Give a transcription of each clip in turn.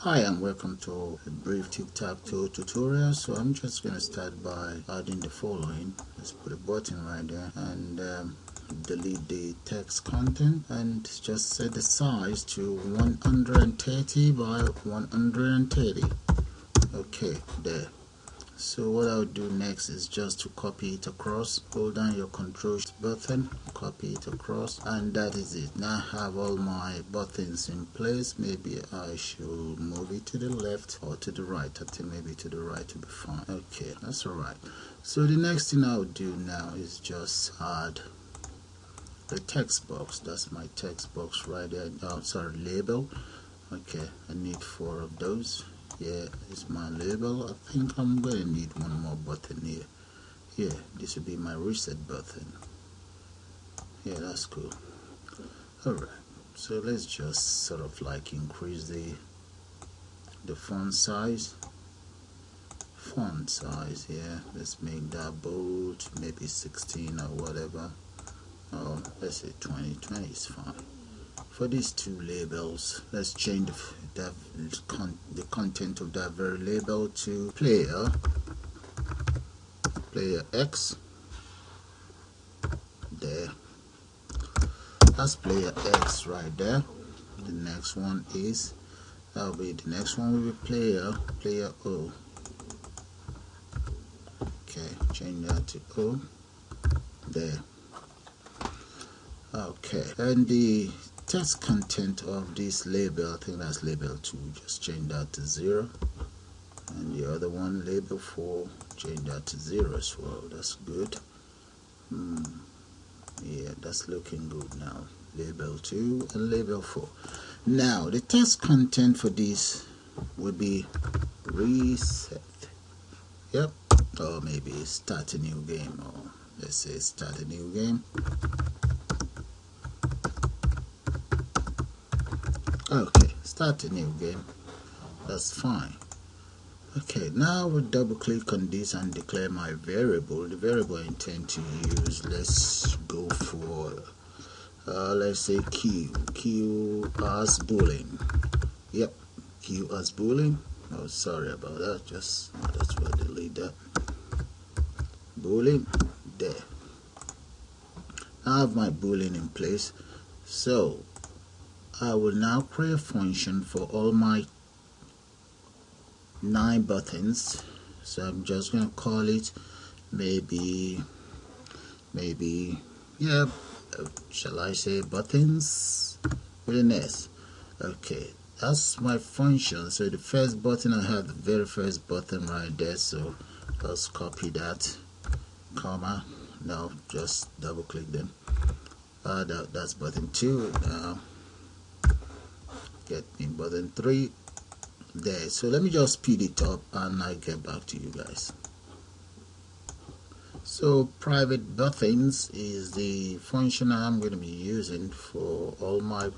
Hi and welcome to a brief Tic Tac Toe tutorial. So I'm just going to start by adding the following. Let's put a button right there and delete the text content and just set the size to 130 by 130. Okay, there. So what I'll do next is just to copy it across. Hold down your control button, copy it across, and that is it. Now I have all my buttons in place. Maybe I should move it to the left or to the right. I think maybe to the right will be fine. Okay, that's alright. So the next thing I'll do now is just add the text box. That's my text box right there. Oh, sorry, label. Okay, I need 4 of those. Yeah, it's my label. I think I'm going to need one more button here. Yeah, this will be my reset button. Yeah, that's cool. Alright, so let's just sort of like increase the font size. Yeah, let's make that bold, maybe 16 or whatever. Oh, let's say 20 is fine. For these two labels, let's change the content of that very label to player X. There, that's player X right there. The next one is will be player O. Okay, change that to O. There. Okay, and the text content of this label, I think that's label 2, just change that to 0, and the other one, label 4, change that to 0 as well. That's good. Yeah, that's looking good now. Label 2 and label 4. Now the text content for this will be reset. Yep, or maybe start a new game, or let's say start a new game. Okay, start a new game. That's fine. Okay, now we'll double click on this and declare my variable. The variable I intend to use, let's go for let's say Q as boolean. Yep, Q as boolean. Oh, sorry about that. That's why I delete that. Boolean. There. I have my boolean in place. So I will now create a function for all my 9 buttons. So I'm just going to call it maybe yeah, shall I say buttons with an S. Okay, that's my function. So the first button, I have the very first button right there, so let's copy that, comma, no, just double click them. That's button 2. Now get me button 3 there. So let me just speed it up and I'll get back to you guys. So private buttons is the function I'm going to be using for all my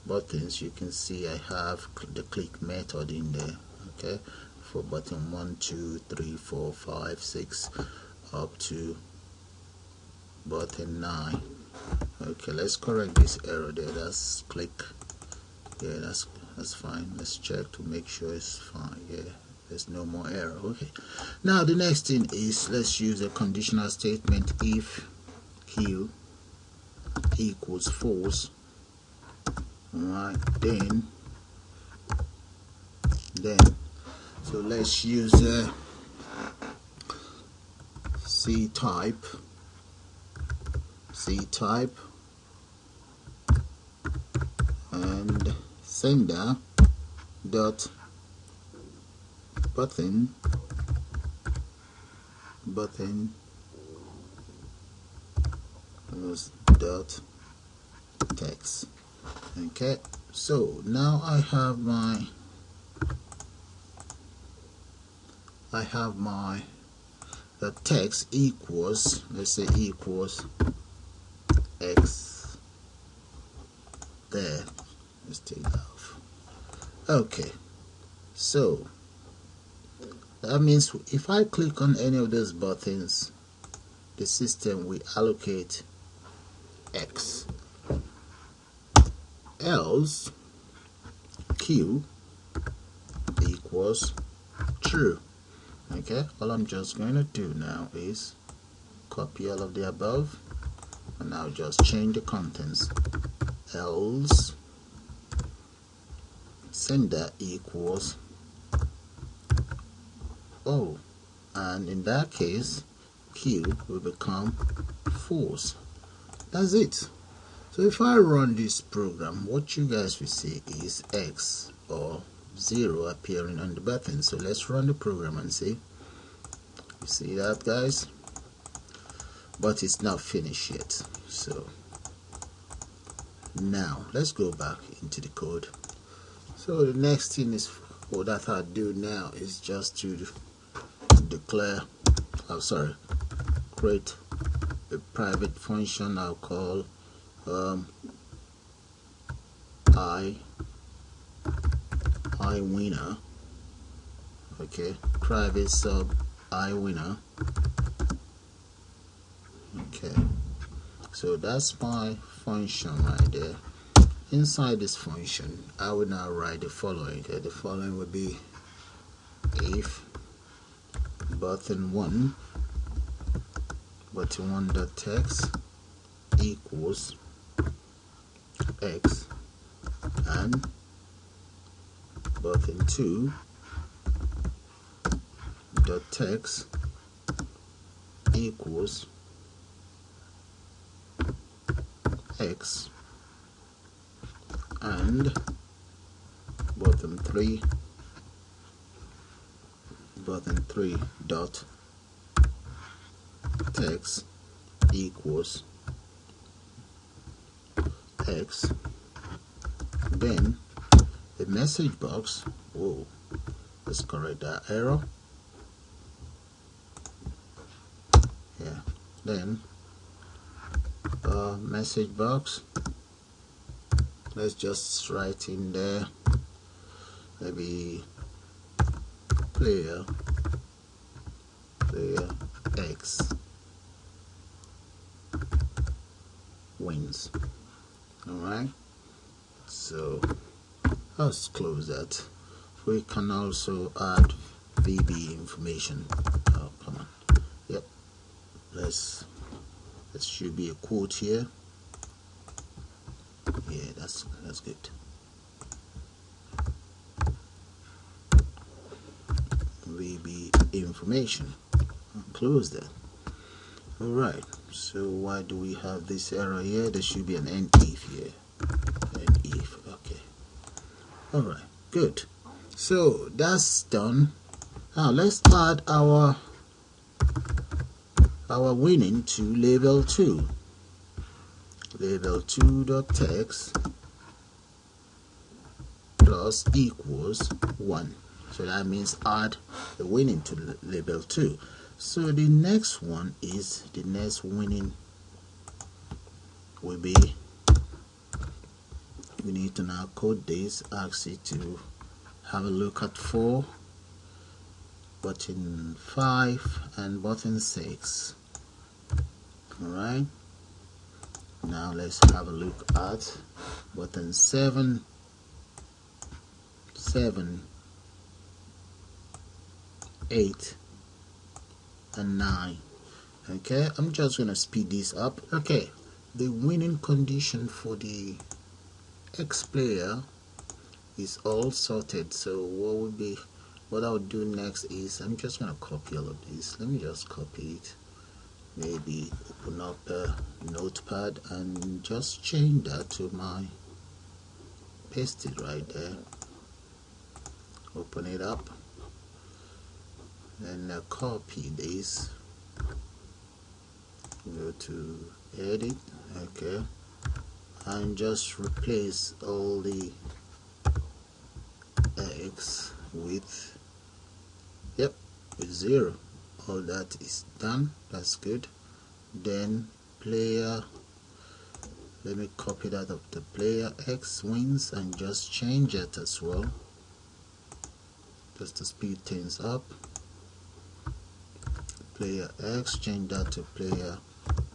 buttons. You can see I have the click method in there. Okay, for button 1, 2, 3, 4, 5, 6 up to button 9. Okay, let's correct this error there. That's click. Yeah, that's fine. Let's check to make sure it's fine. Yeah, there's no more error. Okay, now the next thing is let's use a conditional statement. If Q equals false, alright, then so let's use C type and sender dot button dot text. Okay, so now I have the text equals, let's say equals X. There, let's take that off. Okay, so that means if I click on any of those buttons, the system will allocate X. Else Q equals true. Okay, all I'm just going to do now is copy all of the above, and I'll just change the contents. Else sender equals O, and in that case Q will become false. That's it. So if I run this program, what you guys will see is X or 0 appearing on the button. So let's run the program and see. You see that, guys? But it's not finished yet. So now let's go back into the code. So the next thing is, or that I do now, is just to declare, create a private function I'll call I winner. Okay, private sub I winner. Okay, so that's my function right there. Inside this function, I will now write the following. Okay, the following would be if button1 dot text equals X, and button2 dot text equals X, and button3 dot text equals X. Then the message box, let's correct that error. Yeah, then message box, let's just write in there maybe player X wins. Alright, so let's close that. We can also add VB information. Oh, come on. Yep, there should be a quote here. Yeah, that's good. VB information. Close that. Alright, so why do we have this error here? There should be an end if here. End if, okay. Alright, good. So that's done. Now let's add our winning to label 2. Label 2.text plus equals 1. So that means add the winning to label 2. So the next one is, the next winning will be, we need to now code this, ask it to have a look at 4, button 5, and button 6. Alright, now let's have a look at button 7, 8, and 9. Okay, I'm just gonna speed this up. Okay, the winning condition for the X player is all sorted. So what I would do next is, I'm just gonna copy all of this. Let me just copy it, maybe open up a notepad and just change that to my, paste it right there, open it up, and copy this, go to edit, okay, and just replace all the X with, with 0. All that is done. That's good. Then player, let me copy that of the player X wins and just change it as well, just to speed things up. Player X, change that to player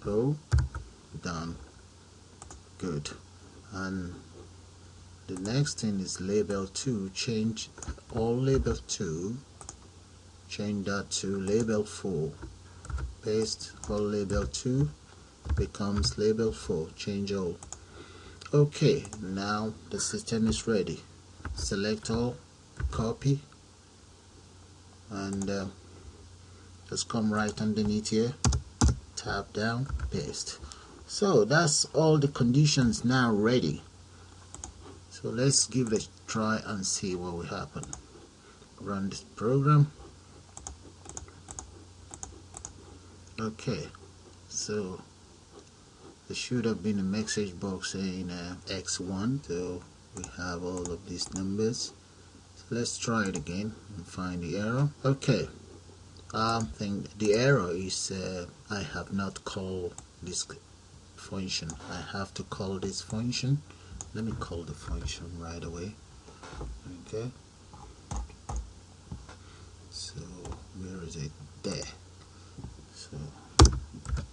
O. Done. Good. And The next thing is label 2. Change all label 2, change that to label 4. Paste all label 2 becomes label 4. Change all. Okay, now the system is ready. Select all, copy, and just come right underneath here, tap down, paste. So that's all the conditions now ready. So let's give it a try and see what will happen. Run this program. Okay, so there should have been a message box saying X1. So we have all of these numbers. So let's try it again and find the error. Okay, I think the error is I have not called this function. I have to call this function. Let me call the function right away. Okay, so where is it? There. So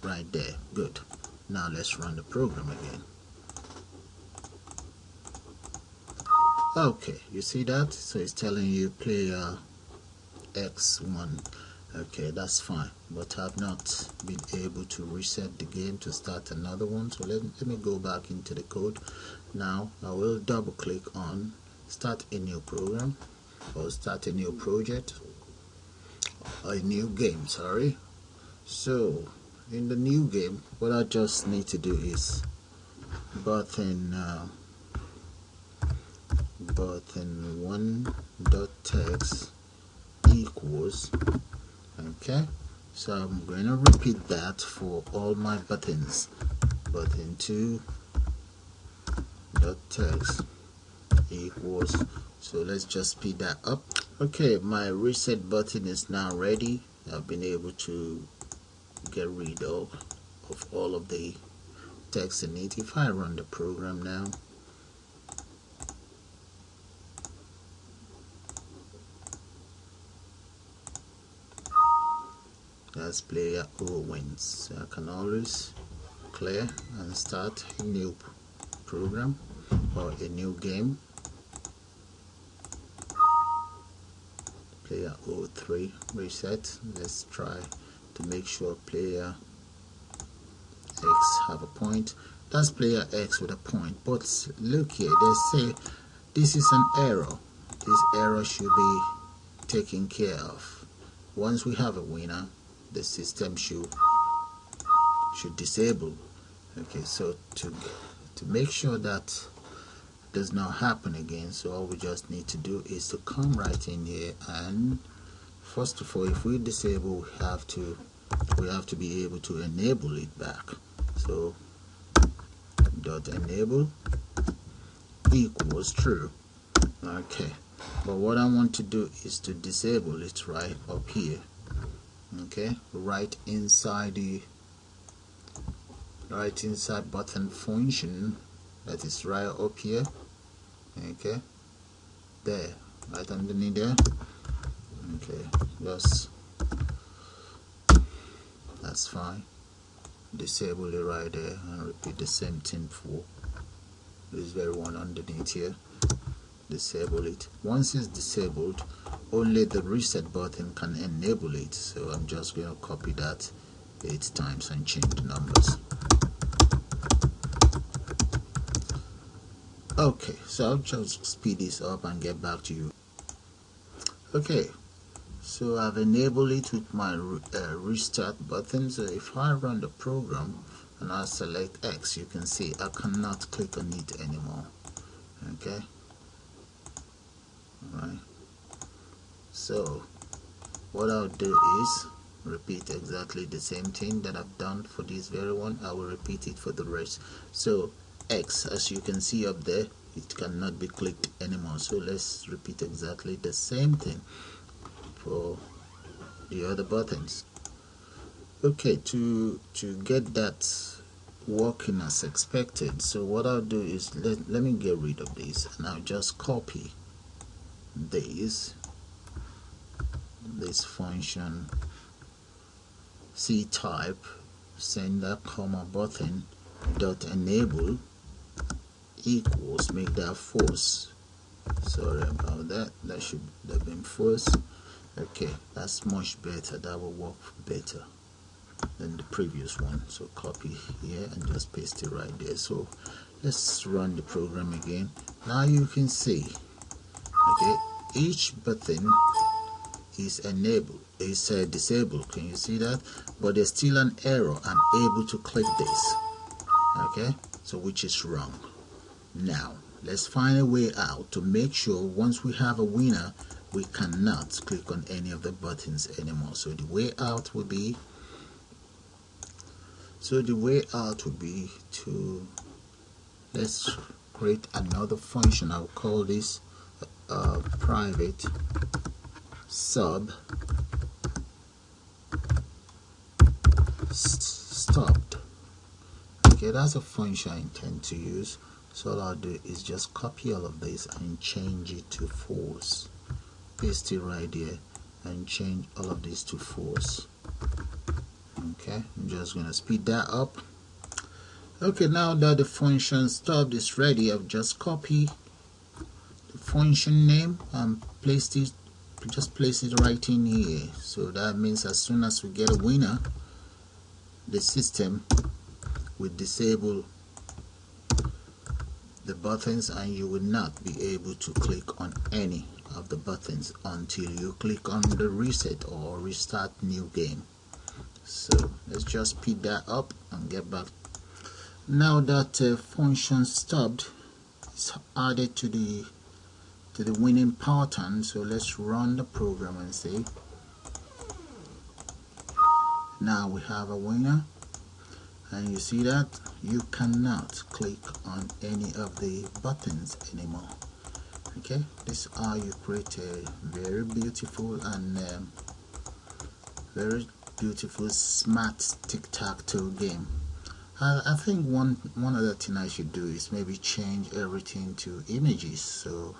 right there. Good. Now let's run the program again. Okay, you see that? So it's telling you player X1. Okay, that's fine, but I've not been able to reset the game to start another one. So let me go back into the code. Now I will double click on start a new program, or start a new project, or a new game, sorry. So in the new game, what I just need to do is button 1.text equals, okay, so I'm going to repeat that for all my buttons. Button 2.text equals, so let's just speed that up. Okay, my reset button is now ready. I've been able to get rid of all of the text in it. If I run the program now, that's player O wins. So I can always clear and start a new program or a new game. Player O3 reset. Let's try to make sure player X have a point. That's player X with a point. But look here, they say this is an error. This error should be taken care of. Once we have a winner, the system should disable. Okay, so to make sure that does not happen again, so all we just need to do is to come right in here, and first of all, if we disable, we have to be able to enable it back. So dot enable equals true. Okay, but what I want to do is to disable it right up here. Okay, right inside button function, that is right up here. Okay, there, right underneath there. Okay, just that's fine. Disable it right there and repeat the same thing for this very one underneath here. Disable it. Once it's disabled, only the reset button can enable it. So I'm just going to copy that 8 times and change the numbers. Okay, so I'll just speed this up and get back to you. Okay, so I've enabled it with my restart button. So if I run the program and I select X, you can see I cannot click on it anymore. Okay, alright, so what I'll do is repeat exactly the same thing that I've done for this very one. I will repeat it for the rest. So X, as you can see up there, it cannot be clicked anymore. So let's repeat exactly the same thing for the other buttons. Okay, to get that working as expected, so what I'll do is let me get rid of this, and I'll just copy this function C type sender comma button dot enable equals, make that false. Sorry about that, that should have been false. Okay, that's much better, that will work better than the previous one. So copy here and just paste it right there. So let's run the program again. Now you can see, okay, each button is enabled, is disabled. Can you see that? But there's still an error. I'm able to click this. Okay, so which is wrong. Now let's find a way out to make sure once we have a winner, we cannot click on any of the buttons anymore. So the way out would be, to, let's create another function. I'll call this private sub stopped. Okay, that's a function I intend to use. So all I'll do is just copy all of this and change it to false. Paste it right there and change all of this to false. Okay, I'm just going to speed that up. Okay, now that the function stopped is ready, I've just copied the function name and place it right in here. So that means as soon as we get a winner, the system will disable the buttons and you will not be able to click on any of the buttons until you click on the reset or restart new game. So let's just speed that up and get back. Now that function stopped, it's added to the winning pattern. So let's run the program and see. Now we have a winner, and you see that you cannot click on any of the buttons anymore. Okay, this is how you create a very beautiful and very beautiful smart tic-tac-toe game. I think one other thing I should do is maybe change everything to images. So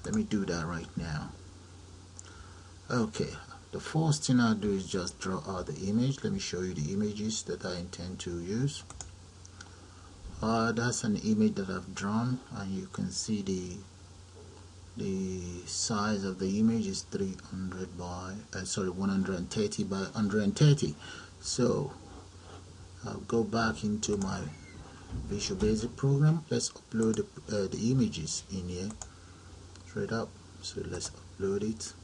let me do that right now. Okay, the first thing I'll do is just draw out the image. Let me show you the images that I intend to use. That's an image that I've drawn, and you can see the size of the image is 130 by 130. So I'll go back into my Visual Basic program. Let's upload the images in here straight up. So let's upload it.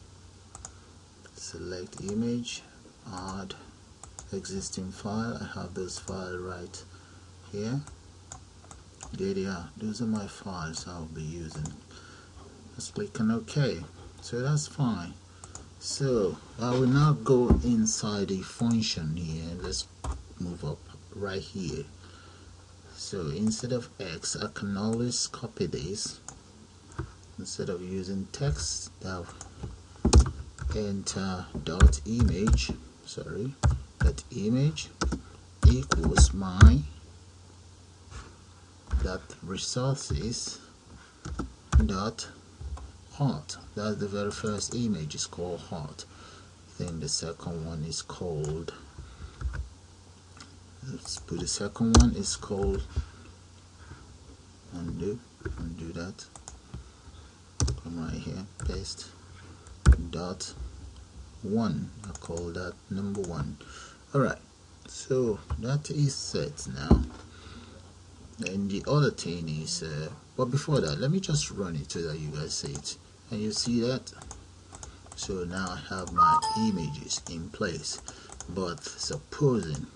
Select image, add existing file. I have those files right here. There they are. Those are my files I'll be using. Let's click on OK. So that's fine. So I will now go inside the function here. Let's move up right here. So instead of X, I can always copy this. Instead of using text, I'll enter dot image equals my dot resources dot heart. That's the very first image, is called heart. Then the second one is called, let's put the second one is called undo that, come right here, paste dot 1. I call that number 1. Alright, so that is set now. And the other thing is, but before that, let me just run it so that you guys see it. And you see that? So now I have my images in place. But supposing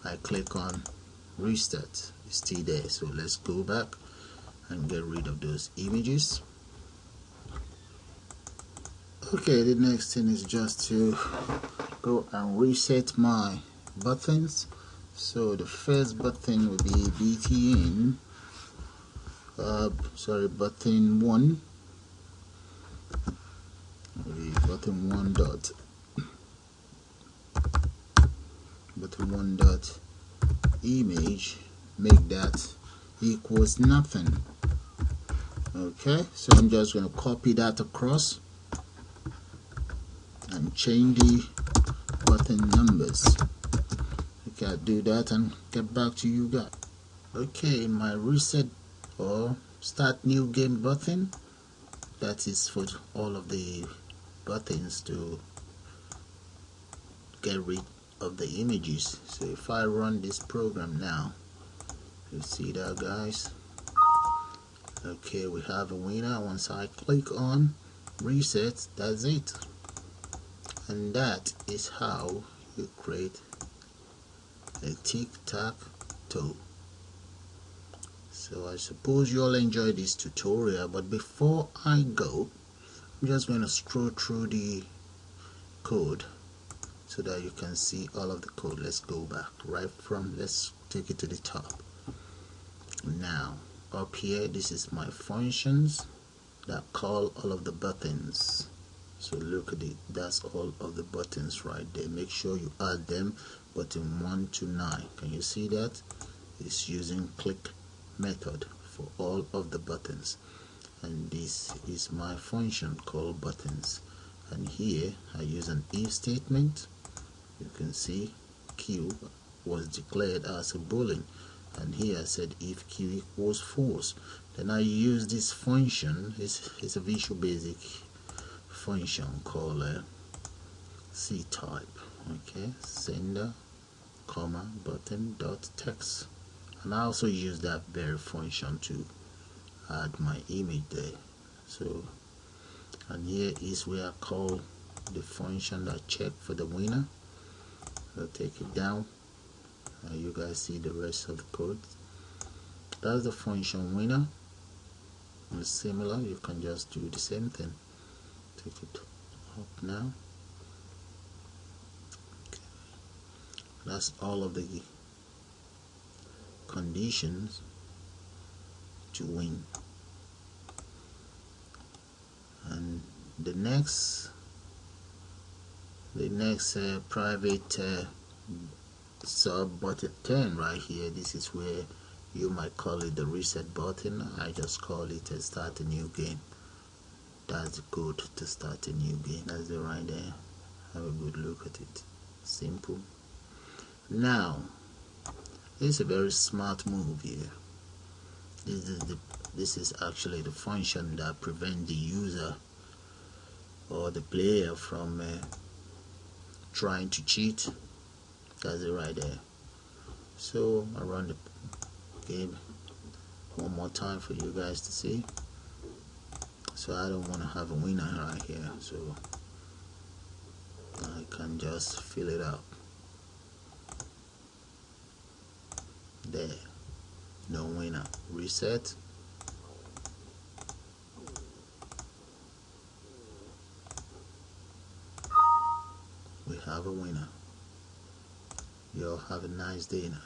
I click on restart, it's still there. So let's go back and get rid of those images. Okay, the next thing is just to go and reset my buttons. So the first button will be btn, button 1, button 1 dot image, make that equals nothing. Okay, so I'm just going to copy that across and change the button numbers. Okay, I'll do that and get back to you guys. Okay, in my reset or start new game button, that is for all of the buttons to get rid of the images. So if I run this program now, you see that, guys? Okay, we have a winner. Once I click on reset, that's it. And that is how you create a Tic Tac Toe. So I suppose you all enjoyed this tutorial, but before I go, I'm just going to scroll through the code so that you can see all of the code. Let's go back let's take it to the top. Now up here, this is my functions that call all of the buttons. So look at it, that's all of the buttons right there. Make sure you add them, button 1 to 9. Can you see that? It's using click method for all of the buttons, and this is my function called buttons. And here I use an if statement. You can see Q was declared as a boolean, and here I said if Q equals false. Then I use this function. It's a Visual Basic function called C type. Okay, sender comma button dot text, and I also use that very function to add my image there. So, and here is where I call the function that check for the winner. I'll take it down. You guys see the rest of the code. That's the function winner. And similar, you can just do the same thing. Take it up now. Okay. That's all of the conditions to win. And the next private sub button 10 right here, this is where you might call it the reset button. I just call it a start a new game. That's the code to start a new game. That's it right there. Have a good look at it. Simple. Now this is a very smart move here. This is actually the function that prevents the user or the player from trying to cheat. That's it right there. So I run the game one more time for you guys to see. So I don't want to have a winner right here, so I can just fill it up there. No winner. Reset. We have a winner. Y'all have a nice day now.